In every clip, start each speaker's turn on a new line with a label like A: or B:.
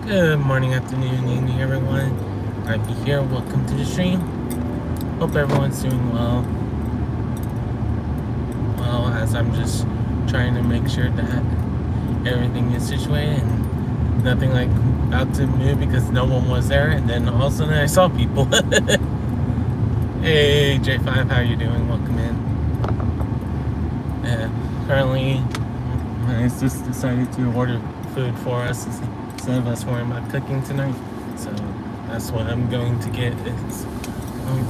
A: Good morning, afternoon, evening, everyone. Rhypi here. Welcome to the stream. Hope everyone's doing well. Well, as I'm just trying to make sure that everything is situated and nothing like about to move because no one was there, and then all of a sudden I saw people. Hey, J5, how you doing? Welcome in. Currently, my sis decided to order food for us instead of us worrying about cooking tonight. So that's what I'm going to get is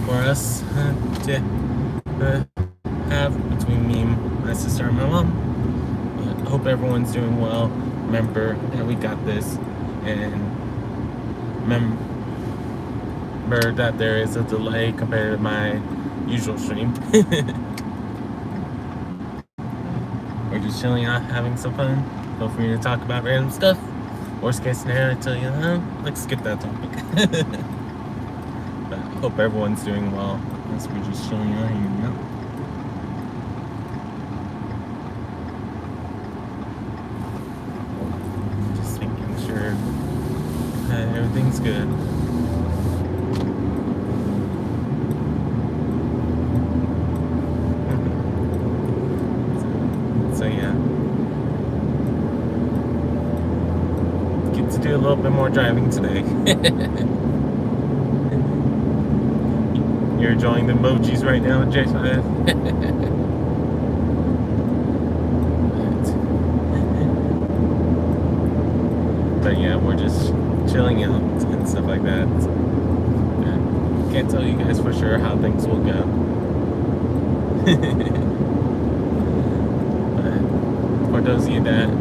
A: for us to have between me and my sister and my mom. I hope everyone's doing well. Remember that we got this, and remember that there is a delay compared to my usual stream. We're just chilling out, having some fun. Feel free to talk about random stuff. Worst case scenario, I tell you, let's skip that topic. But I hope everyone's doing well as we're just chilling out hanging out. Just making sure that everything's good. So yeah. Get to do a little bit more driving today. You're enjoying the emojis right now, J5? But yeah, we're just chilling out and stuff like that. Yeah. Can't tell you guys for sure how things will go. But for those of you that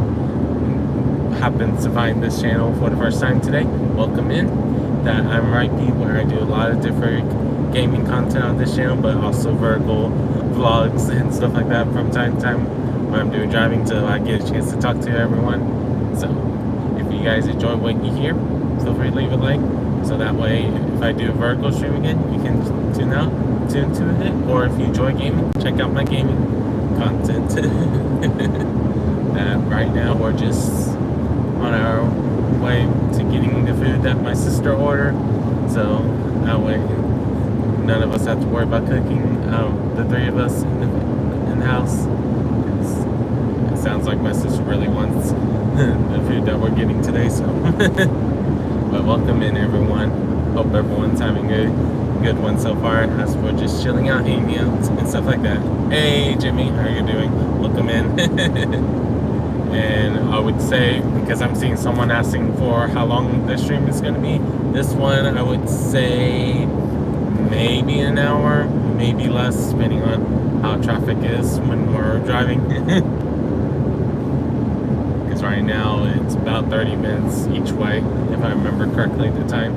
A: happens to find this channel for the first time today, welcome in. That I'm Rhypi, where I do a lot of different gaming content on this channel, but also vertical vlogs and stuff like that from time to time when I'm doing driving till I get a chance to talk to everyone. So if you guys enjoy what you hear, feel free to leave a like, so that way if I do a vertical stream again, you can tune to it. Or if you enjoy gaming, check out my gaming content. Right now we're just on our way to getting the food that my sister ordered, so that way none of us have to worry about cooking. The three of us in the house. It sounds like my sister really wants the food that we're getting today. So, but welcome in, everyone. Hope everyone's having a good one so far as we're just chilling out, hanging out, and stuff like that. Hey, Jimmy, how are you doing? Welcome in. And I would say, because I'm seeing someone asking for how long the stream is going to be, this one I would say maybe an hour, maybe less, depending on how traffic is when we're driving. Because right now it's about 30 minutes each way, if I remember correctly at the time.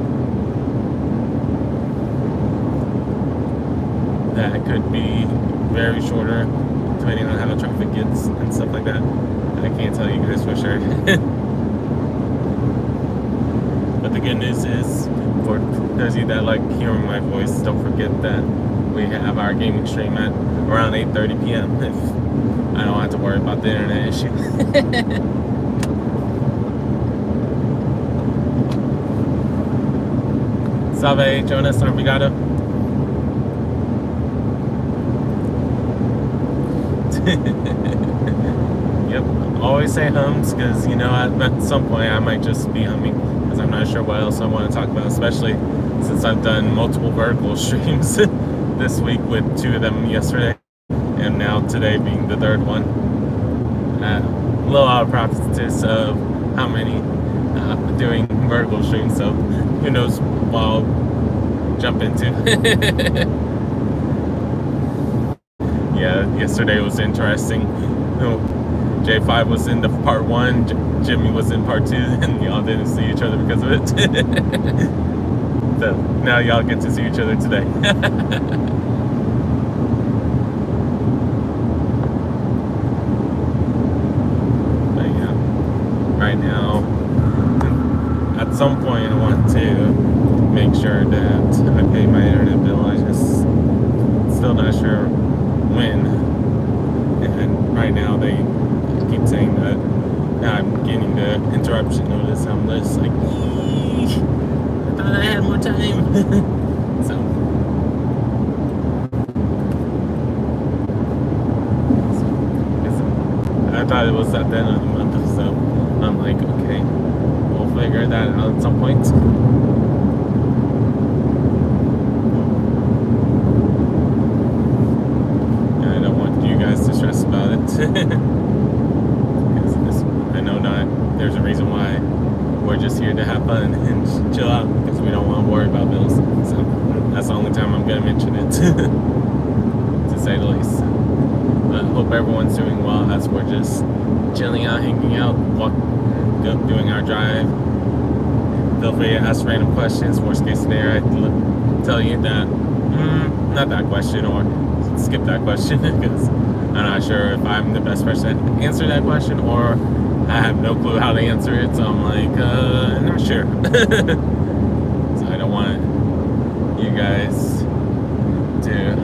A: That could be very shorter, depending on how the traffic gets and stuff like that. I can't tell you guys for sure. But the good news is, for those of you that like hearing my voice, don't forget that we have our gaming stream at around 8:30 p.m. if I don't have to worry about the internet issue. Salve, Jonas, obrigado. Yep, always say hums, because you know at some point I might just be humming, because I'm not sure what else I want to talk about, especially since I've done multiple vertical streams this week, with 2 of them yesterday and now today being the 3rd one. A little out of practice of how many doing vertical streams, so who knows what I'll jump into. Yeah, yesterday was interesting. J5 was in the part 1, Jimmy was in part 2, and y'all didn't see each other because of it. So now y'all get to see each other today. But yeah, right now, at some point I want to make sure that I pay my internet bill. I just still not sure when. And right now they keep saying that I'm getting the interruption notice. I'm just like, I thought I had more time. So, I thought it was at the end of the month, so I'm like, okay, we'll figure that out at some point. And I don't want you guys to stress about it. Because I know there's a reason why we're just here to have fun and chill out, because we don't want to worry about bills. So that's the only time I'm going to mention it, to say the least. But hope everyone's doing well as we're just chilling out, hanging out, doing our drive. Feel free to ask random questions. Worst case scenario, I tell you that, not that question, or skip that question, because I'm not sure if I'm the best person to answer that question, or I have no clue how to answer it, so I'm like, not sure. So I don't want you guys to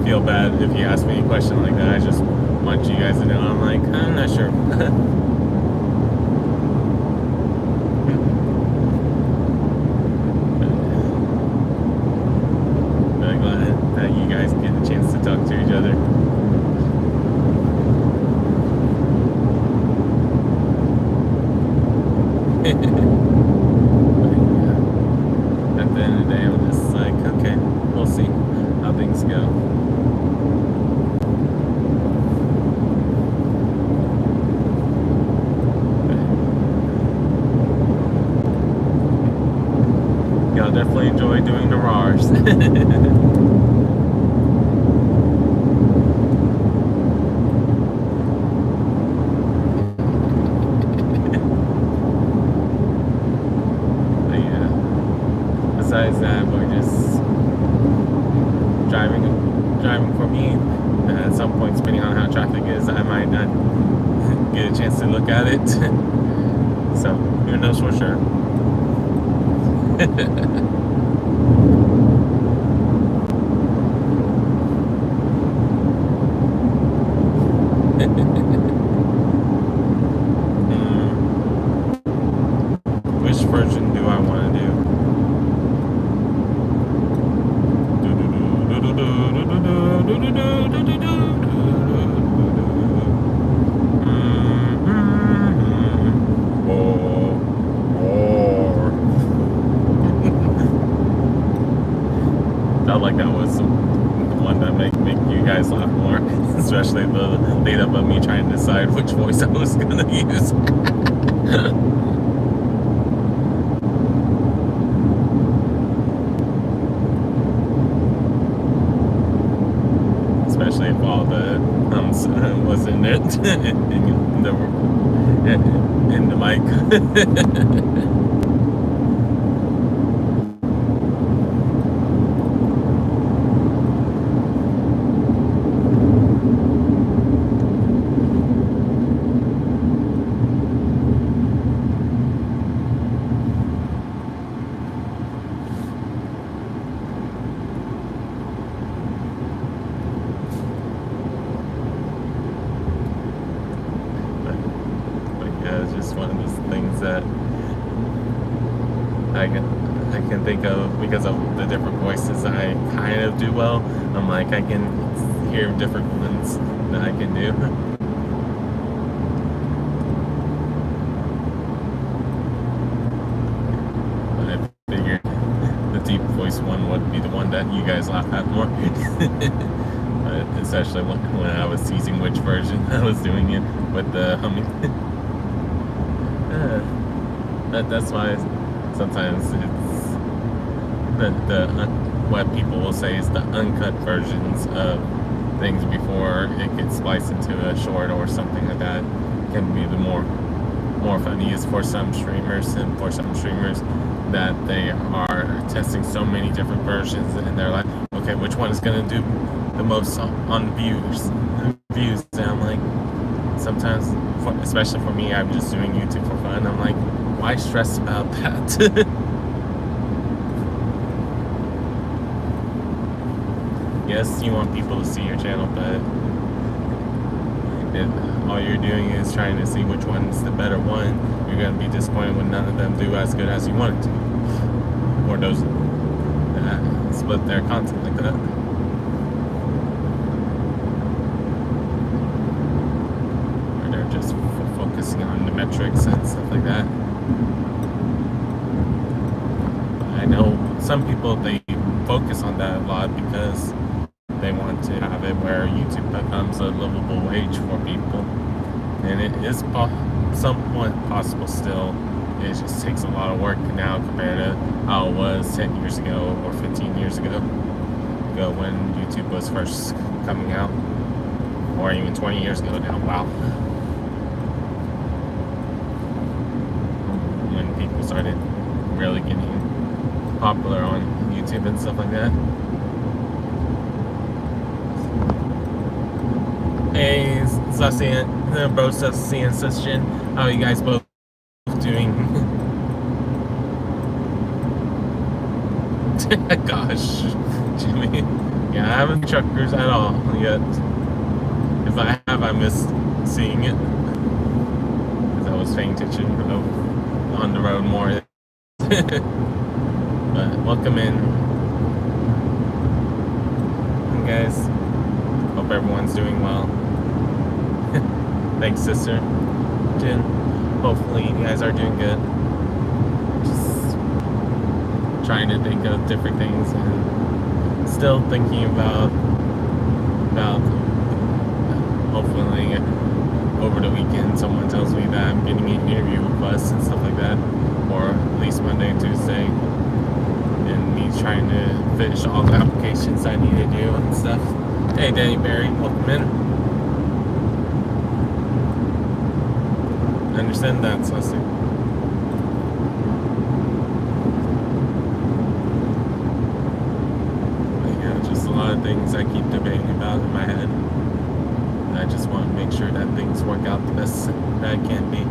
A: feel bad if you ask me a question like that. I just want you guys to know I'm like, I'm not sure. Really glad that you guys get a chance to talk to each other. At the end of the day, I'm just like, okay, we'll see how things go. Y'all definitely enjoy doing the RARs. Besides that, we're just driving for me. At some point, depending on how traffic is, I might not get a chance to look at it. So who knows for sure. Which version do I want to do? Felt like that was the one that make you guys laugh more, especially the lead up of me trying to decide which voice I was gonna use. Especially if all the was in it in the mic. It's just one of those things that I can think of because of the different voices I kind of do well. I'm like, I can hear different ones that I can do. But I figured the deep voice one would be the one that you guys laugh at more. But especially when I was teasing which version I was doing it with the humming. That's why sometimes it's what people will say is the uncut versions of things before it gets spliced into a short or something like that can be the more funniest for some streamers, and for some streamers that they are testing so many different versions and they're like, okay, which one is going to do the most on views? And I'm like, sometimes, especially for me, I'm just doing YouTube for fun. I'm like, why stress about that? Yes, you want people to see your channel, but all you're doing is trying to see which one's the better one. You're going to be disappointed when none of them do as good as you want it to, or those that split their content like that. Or they're just focusing on the metrics and stuff like that. I know some people, they focus on that a lot because they want to have it where YouTube becomes a livable wage for people, and it is somewhat possible still. It just takes a lot of work now compared to how it was 10 years ago or 15 years ago when YouTube was first coming out, or even 20 years ago now. Wow. When people started really getting popular on YouTube and stuff like that. Hey, Sussian, bro, Sussian, Sussian, how are you guys both doing? Gosh, Jimmy. Yeah, I haven't truckers at all yet. If I have, I missed seeing it. Because I was paying attention on the road more. But welcome in, guys. Hope everyone's doing well. Thanks, sister Jen. Hopefully you guys are doing good. Just trying to think of different things and still thinking about hopefully over the weekend someone tells me that I'm getting an interview requests and stuff like that, or at least Monday and Tuesday, and me trying to finish all the applications I need to do and stuff. Hey, Danny Barry, welcome in. I understand that, Sussy. Just a lot of things I keep debating about in my head. I just want to make sure that things work out the best that it can be.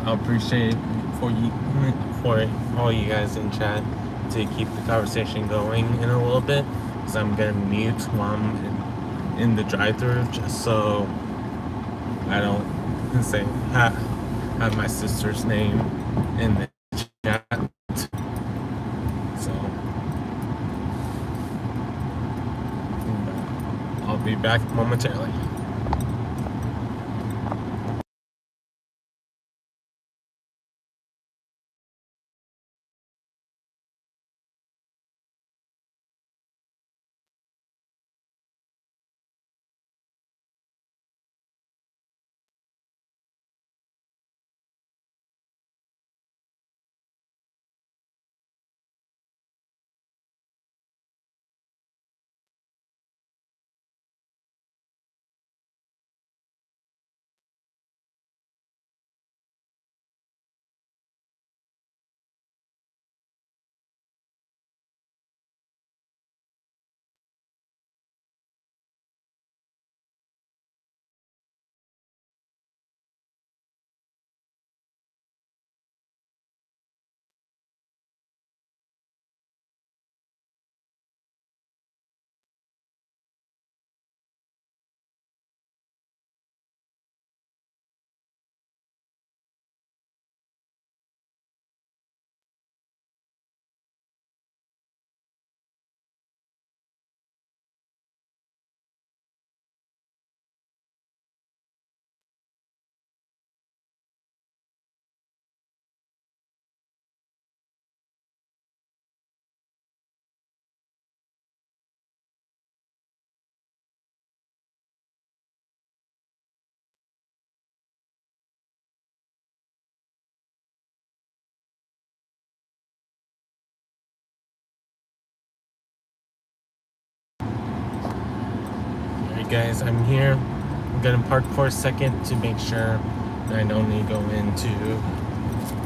A: I appreciate for all you guys in chat to keep the conversation going in a little bit, because I'm gonna mute while I'm in the drive-thru just so I don't say have my sister's name in the chat. So I'll be back momentarily. Guys, I'm here. I'm gonna park for a second to make sure that I don't need to go into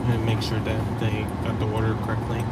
A: and make sure that they got the order correctly.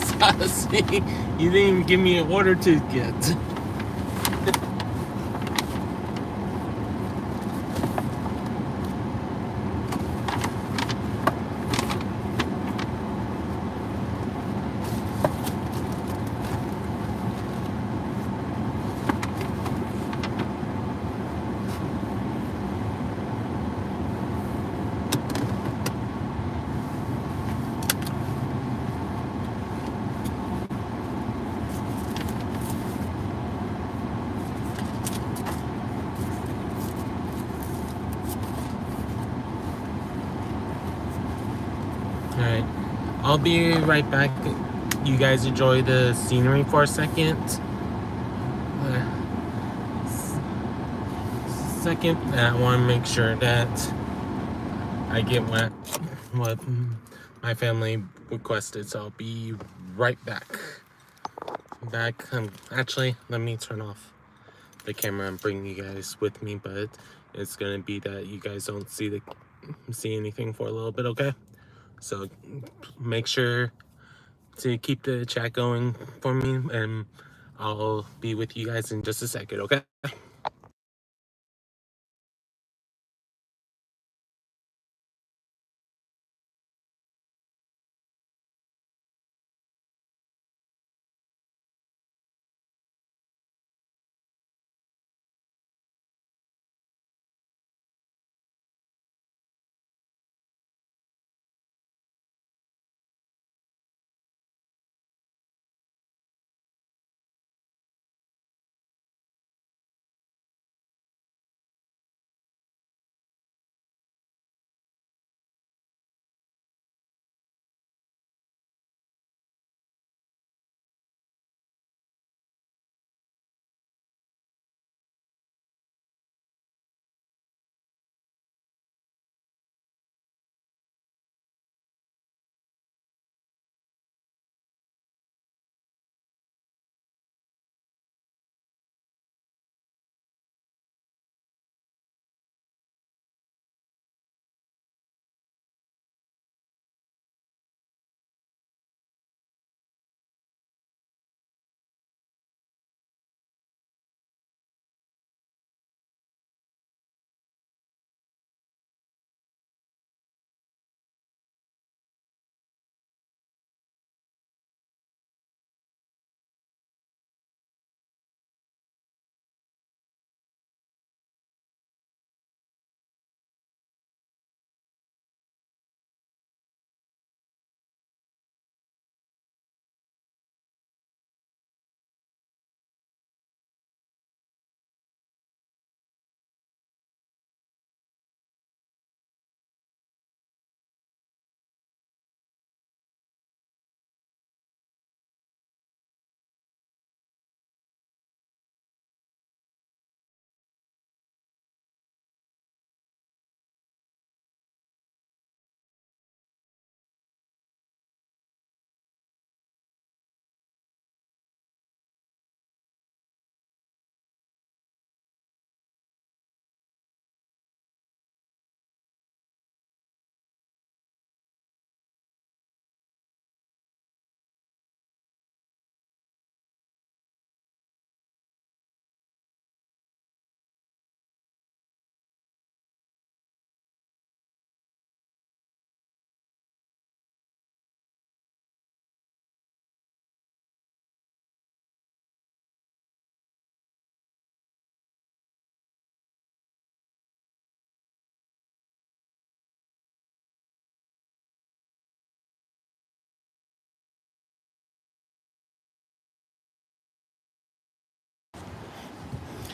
A: Saucy, you didn't even give me an order to get. Alright, I'll be right back. You guys enjoy the scenery for a second. Second, I want to make sure that I get what my family requested, so I'll be right back. Actually, let me turn off the camera and bring you guys with me, but it's gonna be that you guys don't see anything for a little bit, okay? So make sure to keep the chat going for me, and I'll be with you guys in just a second, okay?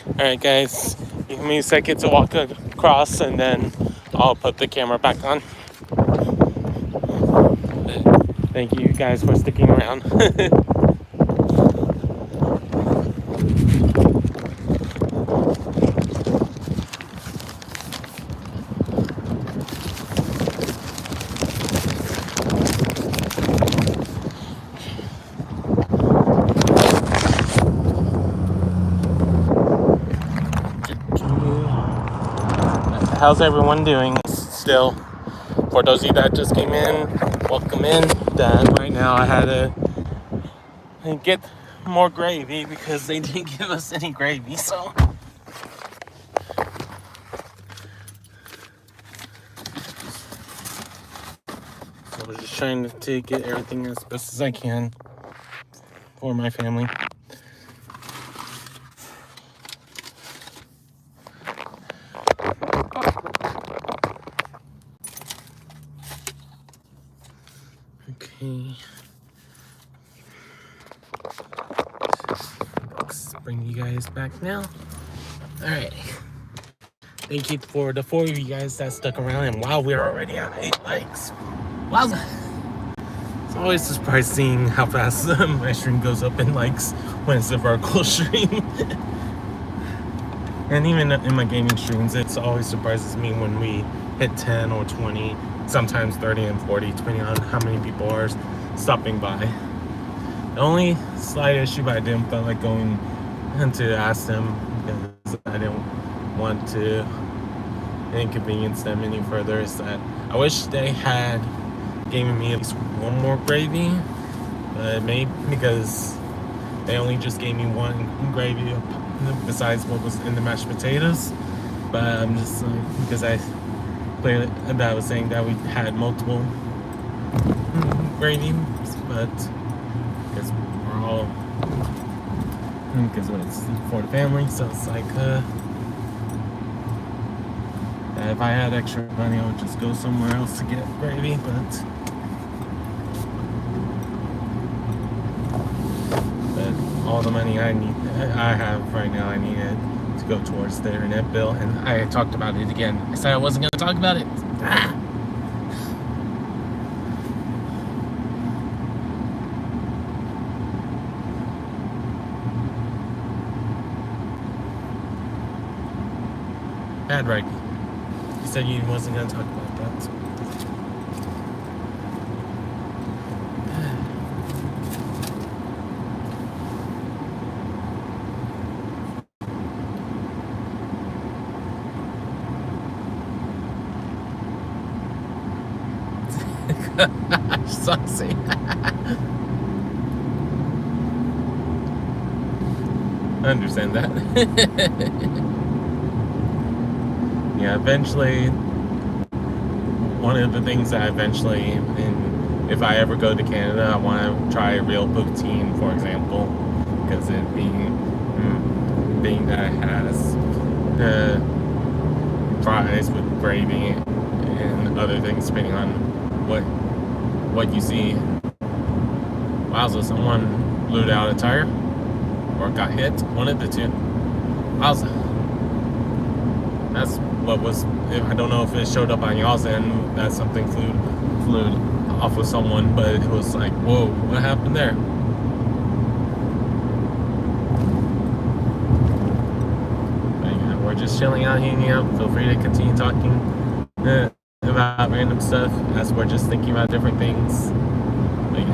A: Alright, guys, give me a second to walk across and then I'll put the camera back on. Thank you guys for sticking around. How's everyone doing still? For those of you that just came in, welcome in. Right now I had to get more gravy because they didn't give us any gravy, so I'm just trying to get everything as best as I can for my family. Okay. Let's bring you guys back now. Alright. Thank you for the 4 of you guys that stuck around, and wow, we're already at 8 likes. Wow. It's always surprising how fast my stream goes up in likes when it's a vertical stream. And even in my gaming streams, it always surprises me when we hit 10 or 20, sometimes 30 and 40, depending on how many people are stopping by. The only slight issue, but I didn't feel like going to ask them because I didn't want to inconvenience them any further, is that I wish they had given me at least one more gravy, but maybe because they only just gave me one gravy besides what was in the mashed potatoes. But I'm just like, because I clearly that I was saying that we had multiple gravies, but because we're all because it's for the family, so it's like if I had extra money, I would just go somewhere else to get gravy, but all the money I have right now, I need it to go towards the internet bill, and I talked about it again. I said I wasn't going to talk about it. Bad Rhypi. He said he wasn't going to talk about that. Saucy. I understand that. Yeah, eventually, one of the things that if I ever go to Canada, I want to try a real poutine, for example, because it being that it has fries with gravy and other things, depending on what you see. Wowza, someone blew out a tire or got hit, one of the two. Wowza. That's what was, I don't know if it showed up on y'all's end that something flew off of someone, but it was like, whoa, what happened there? But yeah, we're just chilling out, hanging out. Feel free to continue talking about random stuff as we're just thinking about different things. But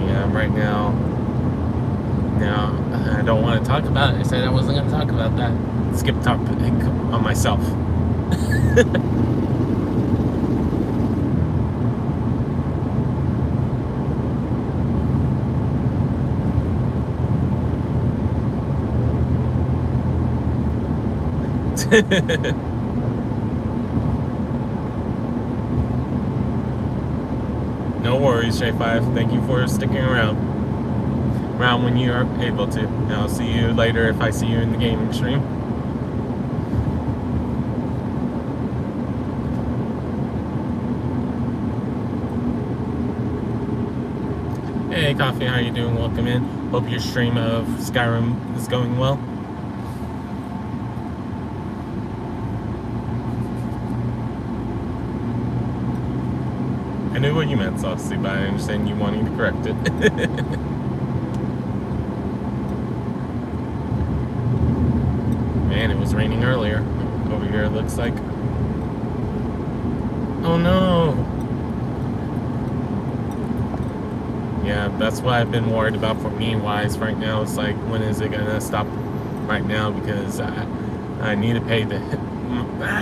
A: yeah, right now I don't want to talk about it. I said I wasn't going to talk about that. Skip topic on myself. No worries, J5. Thank you for sticking around when you are able to. And I'll see you later if I see you in the gaming stream. Hey, Coffee, how you doing? Welcome in. Hope your stream of Skyrim is going well. I knew what you meant, Saucy, but I understand you wanting to correct it. Man, it was raining earlier. Over here, it looks like. Oh no! Yeah, that's what I've been worried about for me wise right now. It's like, when is it gonna stop right now? Because I need to pay the...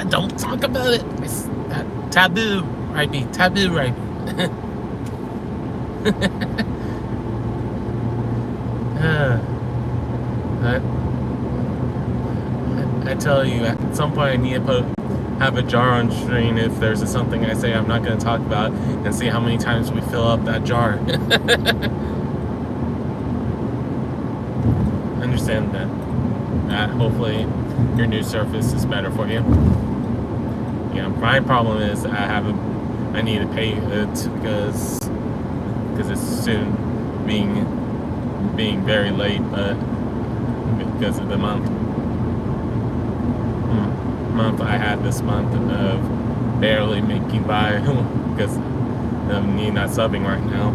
A: don't talk about it! It's taboo, Rhypi. Taboo, Rhypi. I tell you, at some point I need to have a jar on screen if there's something I say I'm not going to talk about, and see how many times we fill up that jar. Understand that. Hopefully your new surface is better for you. Yeah, my problem is I need to pay it because it's soon being very late, but because of the month I had this month of barely making by because of me not subbing right now.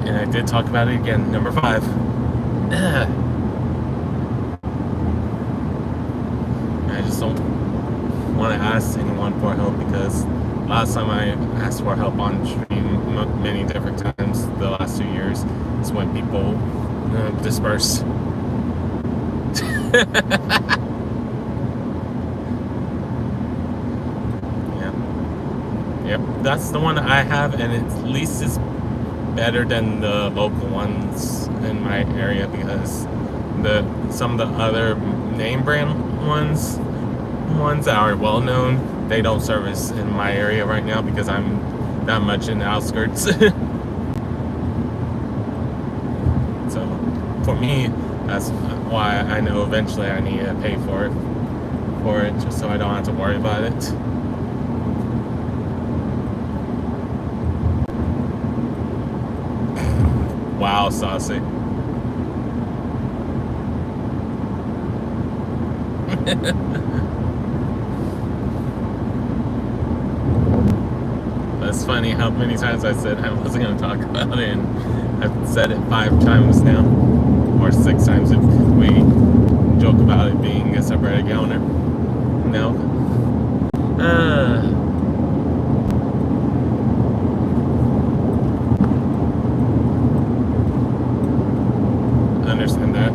A: And I did talk about it again. Number 5. I just don't want to ask anyone for help, because last time I asked for help on stream many different times the last 2 years is when people disperse. Yep, that's the one I have, and at least it's better than the local ones in my area, because some of the other name brand ones that are well known, they don't service in my area right now because I'm that much in the outskirts. So for me, that's why I know eventually I need to pay for it just so I don't have to worry about it. Wow, Saucy. That's funny how many times I said I wasn't going to talk about it, and I've said it 5 times now, or 6 times if we joke about it being a subreddit counter. No. Understand that.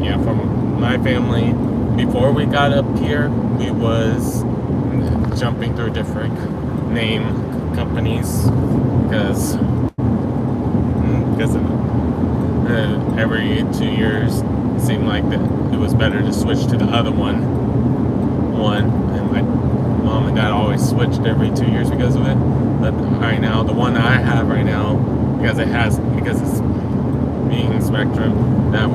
A: Yeah, from my family, before we got up here, we was jumping through different name companies because every 2 years it seemed like that it was better to switch to the other one, and my mom and dad always switched every 2 years because of it. But right now, the one I have right now, because it's being Spectrum, that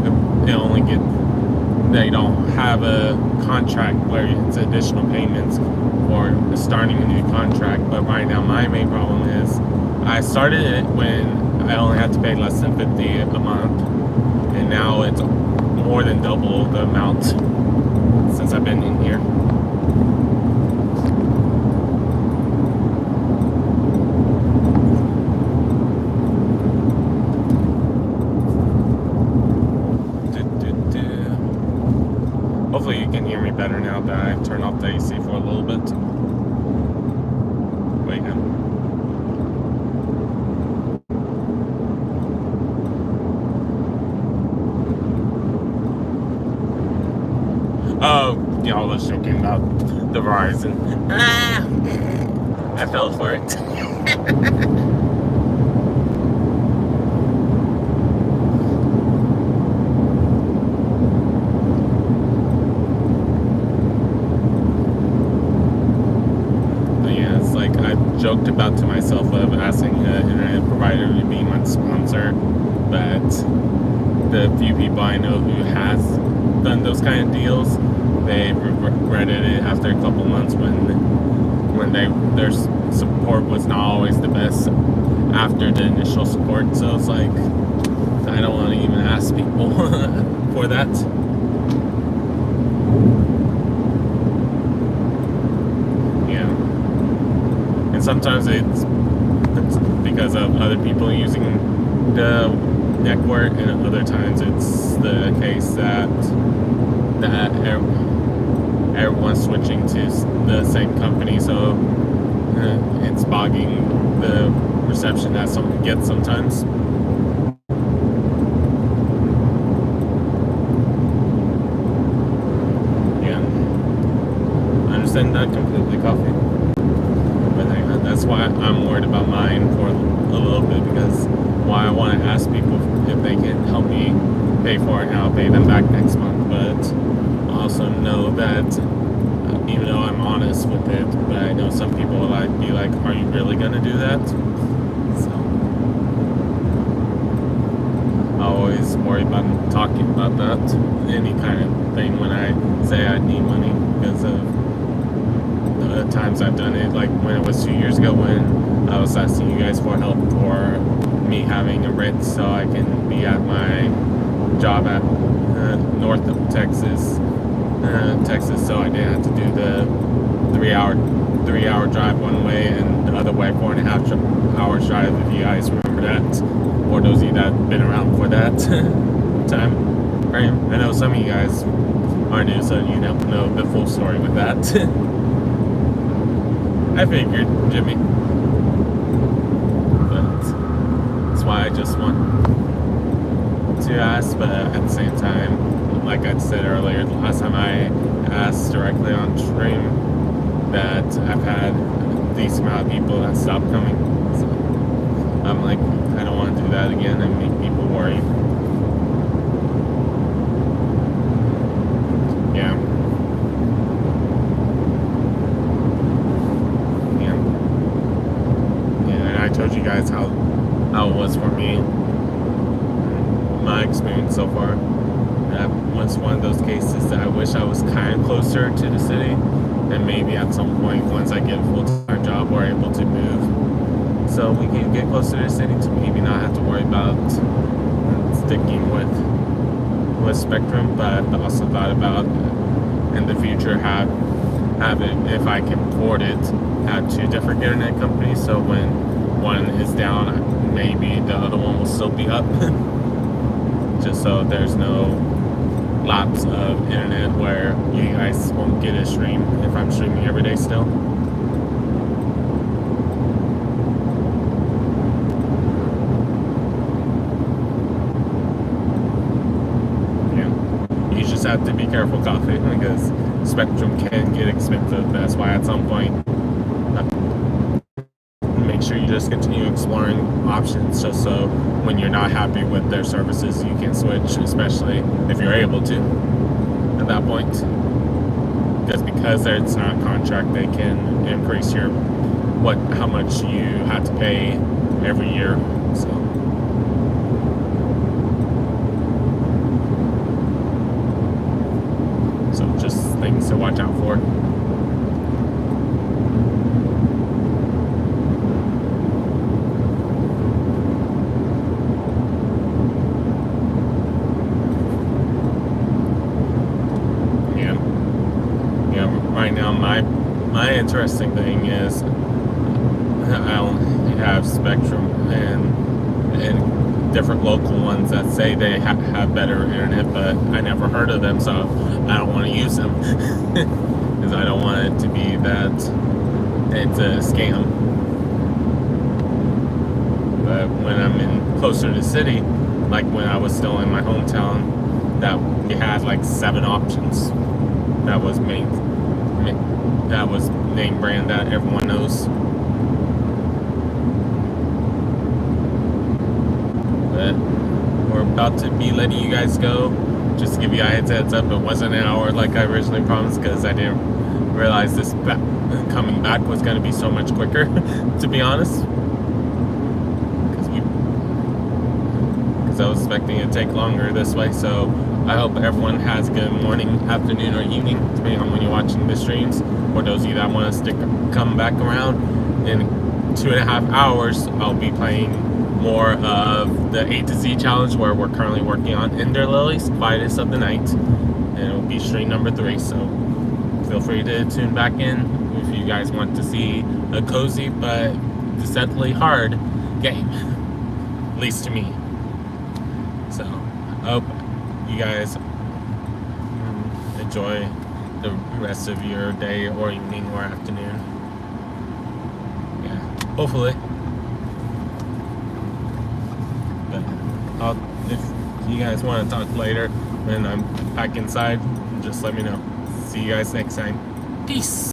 A: they don't have a contract where it's additional payments for starting a new contract. But right now, my main problem is I started it when I only had to pay less than $50 a month, and now it's more than double the amount since I've been in here. Hopefully you can hear me better now that I turned off the AC for a little bit. Wait now. Oh, y'all was joking about the Verizon. I fell for it. Joked about to myself of asking the internet provider to be my sponsor, but the few people I know who has done those kind of deals, they regretted it after a couple months when when their support was not always the best after the initial support. So it's like I don't want to even ask people for that. Yeah, and sometimes it's because of other people using the network, and other times it's the case that everyone's switching to the same company, so it's bogging the reception that someone gets sometimes. Yeah, I understand that completely, Coffee. But anyway, that's why I'm worried about mine for a little bit, because why I want to ask people if they can help me pay for it, and I'll pay them back next month. But I also know that even though I'm honest with it, but I know some people will be like, are you really going to do that? So I always worry about talking about that, any kind of thing, when I say I need money, because of the times I've done it, like when it was 2 years ago when I was asking you guys for help for me having a rent so I can be at my job at north of Texas, so I didn't have to do the 3 hour drive one way and the other way 4.5 hours drive, if you guys remember that, or those of you that have been around for that time. Right? I know some of you guys are new, so you don't know the full story with that. I figured, Jimmy. But that's why I just want to ask, but at the same time, like I said earlier, the last time I asked directly on stream, that I've had a decent amount of people that stopped coming. So I'm like, I don't want to do that again and make people worry. Yeah. And I told you guys how it was for me, my experience so far. That was one of those cases that I wish I was kind of closer to the city, and maybe at some point, once I get a full-time job, we're able to move so we can get closer to the city to maybe not have to worry about sticking with Spectrum. But I also thought about in the future have it, if I can afford it, have 2 different internet companies, so when one is down, maybe the other one will still be up. Just so there's no lapse of internet where you guys won't get a stream if I'm streaming every day still. Yeah. You just have to be careful, Coffee, because Spectrum can get expensive. That's why at some point, make sure you just continue exploring options, just so when you're not happy with their services, you can switch, especially if you're able to at that point. Because it's not a contract, they can increase how much you have to pay every year. So just things to watch out for. Right now, my interesting thing is I only have Spectrum and different local ones that say they have better internet, but I never heard of them, so I don't want to use them because I don't want it to be that it's a scam. But when I'm closer to the city, like when I was still in my hometown, that we had like 7 options. That was name brand that everyone knows. But we're about to be letting you guys go. Just to give you a heads up, it wasn't an hour like I originally promised, because I didn't realize this coming back was going to be so much quicker, to be honest. Because because I was expecting it to take longer this way. So I hope everyone has a good morning, afternoon, or evening, depending on when you're watching the streams. For those of you that want to come back around, in 2.5 hours, I'll be playing more of the A to Z challenge, where we're currently working on Ender Lilies, Quietest of the Night, and it will be stream number 3. So feel free to tune back in if you guys want to see a cozy but deceptively hard game, at least to me. So I hope you guys enjoy the rest of your day or evening or afternoon. Yeah, hopefully. But if you guys want to talk later when I'm back inside, just let me know. See you guys next time. Peace.